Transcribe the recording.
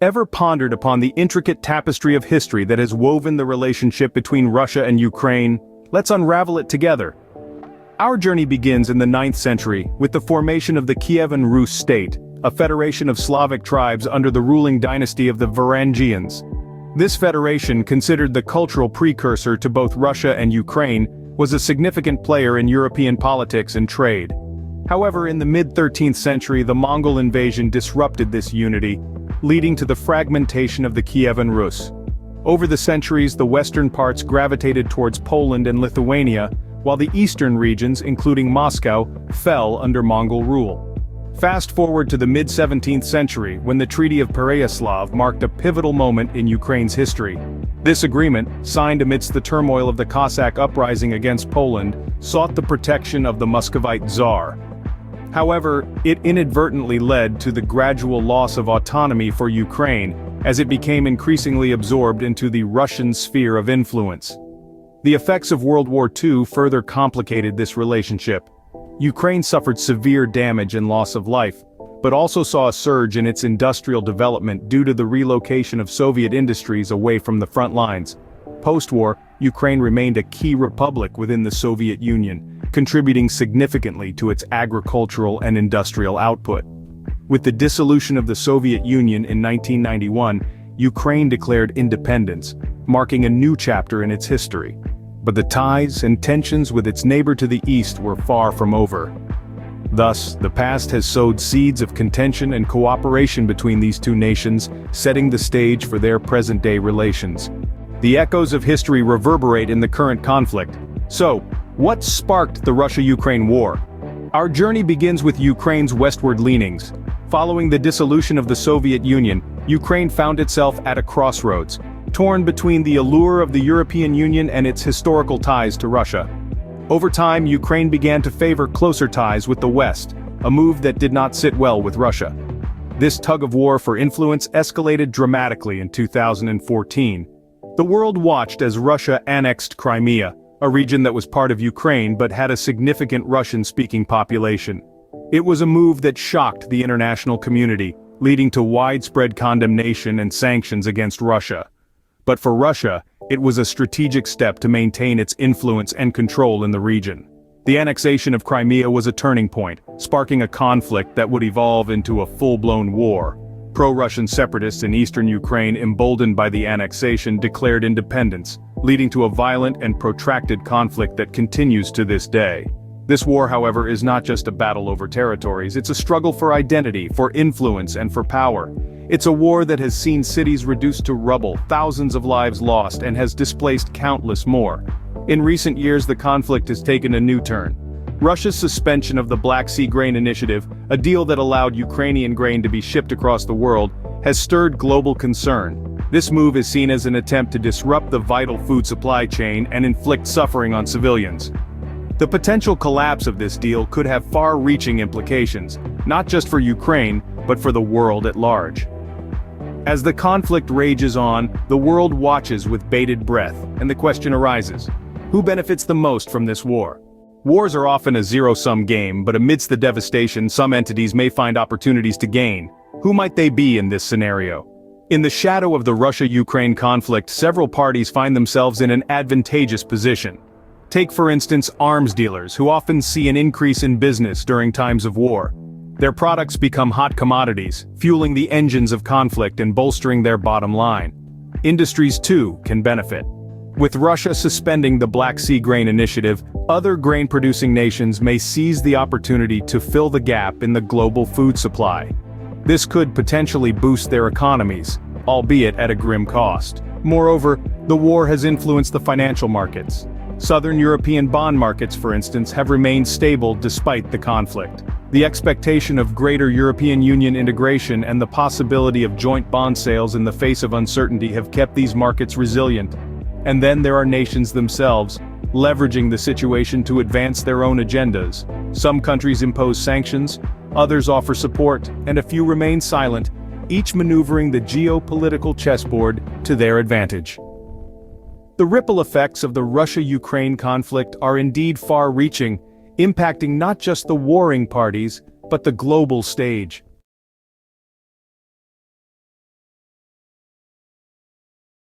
Ever pondered upon the intricate tapestry of history that has woven the relationship between Russia and Ukraine? Let's unravel it together. Our journey begins in the 9th century with the formation of the Kievan Rus state, a federation of Slavic tribes under the ruling dynasty of the Varangians. This federation, considered the cultural precursor to both Russia and Ukraine, was a significant player in European politics and trade. However, in the mid-13th century, the Mongol invasion disrupted this unity, leading to the fragmentation of the Kievan Rus. Over the centuries, the western parts gravitated towards Poland and Lithuania, while the eastern regions, including Moscow, fell under Mongol rule. Fast forward to the mid-17th century, when the Treaty of Pereyaslav marked a pivotal moment in Ukraine's history. This agreement, signed amidst the turmoil of the Cossack uprising against Poland, sought the protection of the Muscovite Tsar. However, it inadvertently led to the gradual loss of autonomy for Ukraine, as it became increasingly absorbed into the Russian sphere of influence. The effects of World War II further complicated this relationship. Ukraine suffered severe damage and loss of life, but also saw a surge in its industrial development due to the relocation of Soviet industries away from the front lines. Post-war, Ukraine remained a key republic within the Soviet Union, contributing significantly to its agricultural and industrial output. With the dissolution of the Soviet Union in 1991, Ukraine declared independence, marking a new chapter in its history. But the ties and tensions with its neighbor to the east were far from over. Thus, the past has sowed seeds of contention and cooperation between these two nations, setting the stage for their present-day relations. The echoes of history reverberate in the current conflict. So, what sparked the Russia-Ukraine war? Our journey begins with Ukraine's westward leanings. Following the dissolution of the Soviet Union, Ukraine found itself at a crossroads, torn between the allure of the European Union and its historical ties to Russia. Over time, Ukraine began to favor closer ties with the West, a move that did not sit well with Russia. This tug-of-war for influence escalated dramatically in 2014. The world watched as Russia annexed Crimea, a region that was part of Ukraine but had a significant Russian-speaking population. It was a move that shocked the international community, leading to widespread condemnation and sanctions against Russia. But for Russia, it was a strategic step to maintain its influence and control in the region. The annexation of Crimea was a turning point, sparking a conflict that would evolve into a full-blown war. Pro-Russian separatists in eastern Ukraine, emboldened by the annexation, declared independence, leading to a violent and protracted conflict that continues to this day. This war, however, is not just a battle over territories, it's a struggle for identity, for influence, and for power. It's a war that has seen cities reduced to rubble, thousands of lives lost, and has displaced countless more. In recent years, the conflict has taken a new turn. Russia's suspension of the Black Sea Grain Initiative, a deal that allowed Ukrainian grain to be shipped across the world, has stirred global concern. This move is seen as an attempt to disrupt the vital food supply chain and inflict suffering on civilians. The potential collapse of this deal could have far-reaching implications, not just for Ukraine, but for the world at large. As the conflict rages on, the world watches with bated breath, and the question arises: who benefits the most from this war? Wars are often a zero-sum game, but amidst the devastation, some entities may find opportunities to gain. Who might they be in this scenario? In the shadow of the Russia-Ukraine conflict, several parties find themselves in an advantageous position. Take, for instance, arms dealers, who often see an increase in business during times of war. Their products become hot commodities, fueling the engines of conflict and bolstering their bottom line. Industries, too, can benefit. With Russia suspending the Black Sea Grain Initiative, other grain-producing nations may seize the opportunity to fill the gap in the global food supply. This could potentially boost their economies, albeit at a grim cost. Moreover, the war has influenced the financial markets. Southern European bond markets, for instance, have remained stable despite the conflict. The expectation of greater European Union integration and the possibility of joint bond sales in the face of uncertainty have kept these markets resilient. And then there are nations themselves, leveraging the situation to advance their own agendas. Some countries impose sanctions, others offer support, and a few remain silent, each maneuvering the geopolitical chessboard to their advantage. The ripple effects of the Russia-Ukraine conflict are indeed far-reaching, impacting not just the warring parties, but the global stage.